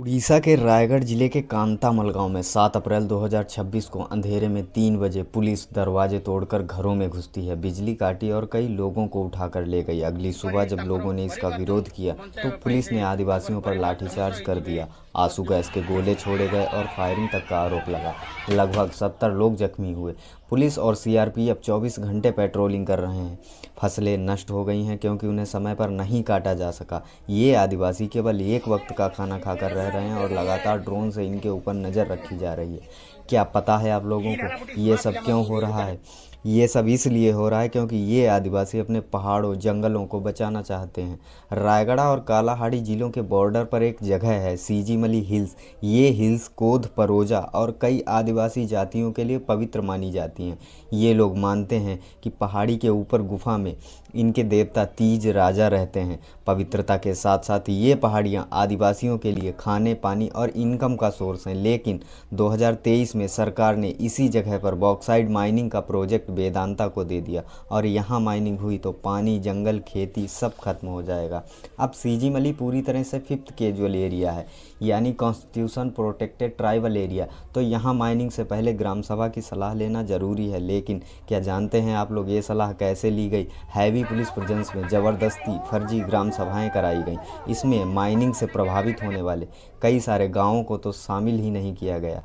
उड़ीसा के रायगढ़ जिले के कांतामल गांव में 7 अप्रैल 2026 को अंधेरे में 3 बजे पुलिस दरवाजे तोड़कर घरों में घुसती है, बिजली काटी और कई लोगों को उठाकर ले गई। अगली सुबह जब लोगों ने इसका विरोध किया तो पुलिस ने आदिवासियों पर लाठीचार्ज कर दिया। आंसू गैस के गोले छोड़े गए और फायरिंग तक का आरोप लगा। लगभग 70 लोग जख्मी हुए। पुलिस और सीआरपीएफ 24 घंटे पेट्रोलिंग कर रहे हैं। फसलें नष्ट हो गई हैं क्योंकि उन्हें समय पर नहीं काटा जा सका। ये आदिवासी केवल एक वक्त का खाना खाकर रह रहे हैं और लगातार ड्रोन से इनके ऊपर नज़र रखी जा रही है। क्या पता है आप लोगों को ये सब क्यों हो रहा है? ये सब इसलिए हो रहा है क्योंकि ये आदिवासी अपने पहाड़ों जंगलों को बचाना चाहते हैं। रायगढ़ और कालाहांडी जिलों के बॉर्डर पर एक जगह है सीजीमली हिल्स। ये हिल्स कोध, परोजा और कई आदिवासी जातियों के लिए पवित्र मानी जाती हैं। ये लोग मानते हैं कि पहाड़ी के ऊपर गुफा में इनके देवता तीज राजा रहते हैं। पवित्रता के साथ साथ ये पहाड़ियाँ आदिवासियों के लिए खाने, पानी और इनकम का सोर्स हैं। लेकिन 2023 में सरकार ने इसी जगह पर बॉक्साइड माइनिंग का प्रोजेक्ट वेदांता को दे दिया और यहाँ माइनिंग हुई तो पानी, जंगल, खेती सब खत्म हो जाएगा। अब सीजीमली पूरी तरह से फिफ्थ कैजुअल एरिया है, यानी कॉन्स्टिट्यूशन प्रोटेक्टेड ट्राइबल एरिया। तो यहाँ माइनिंग से पहले ग्राम सभा की सलाह लेना ज़रूरी है। लेकिन क्या जानते हैं आप लोग ये सलाह कैसे ली गई? हैवी पुलिस प्रेजेंस में ज़बरदस्ती फर्जी ग्राम सभाएं कराई गईं। इसमें माइनिंग से प्रभावित होने वाले कई सारे गाँवों को तो शामिल ही नहीं किया गया।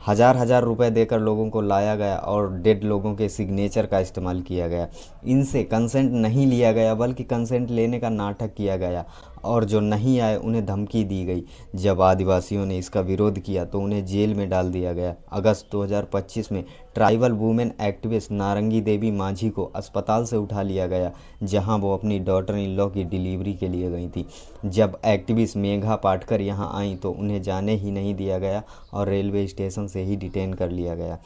हज़ार हज़ार रुपए देकर लोगों को लाया गया और डेड लोगों के सिग्नेचर का इस्तेमाल किया गया। इनसे कंसेंट नहीं लिया गया बल्कि कंसेंट लेने का नाटक किया गया और जो नहीं आए उन्हें धमकी दी गई। जब आदिवासियों ने इसका विरोध किया तो उन्हें जेल में डाल दिया गया। अगस्त 2025 में ट्राइबल वुमेन एक्टिविस्ट नारंगी देवी माझी को अस्पताल से उठा लिया गया, जहां वो अपनी डॉटर इन लॉ की डिलीवरी के लिए गई थी। जब एक्टिविस्ट मेघा पाटकर यहां आई तो उन्हें जाने ही नहीं दिया गया और रेलवे स्टेशन से ही डिटेन कर लिया गया।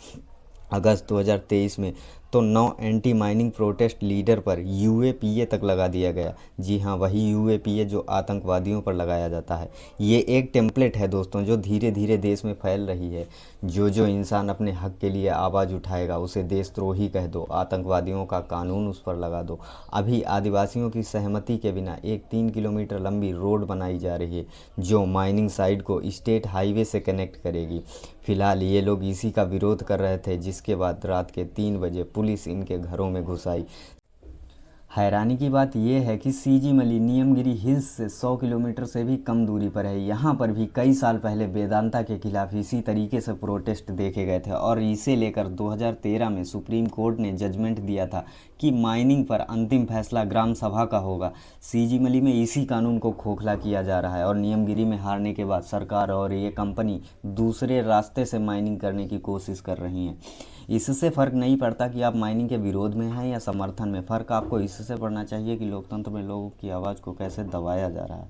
अगस्त 2023 में तो 9 एंटी माइनिंग प्रोटेस्ट लीडर पर यूएपीए तक लगा दिया गया। जी हाँ, वही यूएपीए जो आतंकवादियों पर लगाया जाता है। ये एक टेम्पलेट है दोस्तों, जो धीरे धीरे देश में फैल रही है। जो इंसान अपने हक के लिए आवाज़ उठाएगा उसे देशद्रोही कह दो, आतंकवादियों का कानून उस पर लगा दो। अभी आदिवासियों की सहमति के बिना एक 3 किलोमीटर लंबी रोड बनाई जा रही है जो माइनिंग साइट को स्टेट हाईवे से कनेक्ट करेगी। फिलहाल ये लोग इसी का विरोध कर रहे थे, जिसके बाद रात के 3 बजे पुलिस इनके घरों में घुस आई। हैरानी की बात यह है कि सीजीमली नीलगिरी हिल्स से 100 किलोमीटर से भी कम दूरी पर है। यहाँ पर भी कई साल पहले वेदांता के खिलाफ इसी तरीके से प्रोटेस्ट देखे गए थे और इसे लेकर 2013 में सुप्रीम कोर्ट ने जजमेंट दिया था कि माइनिंग पर अंतिम फैसला ग्राम सभा का होगा। सीजीमली में इसी कानून को खोखला किया जा रहा है और नीलगिरी में हारने के बाद सरकार और ये कंपनी दूसरे रास्ते से माइनिंग करने की कोशिश कर रही हैं। इससे फ़र्क नहीं पड़ता कि आप माइनिंग के विरोध में हैं या समर्थन में। फ़र्क आपको इससे पड़ना चाहिए कि लोकतंत्र में लोगों की आवाज़ को कैसे दबाया जा रहा है।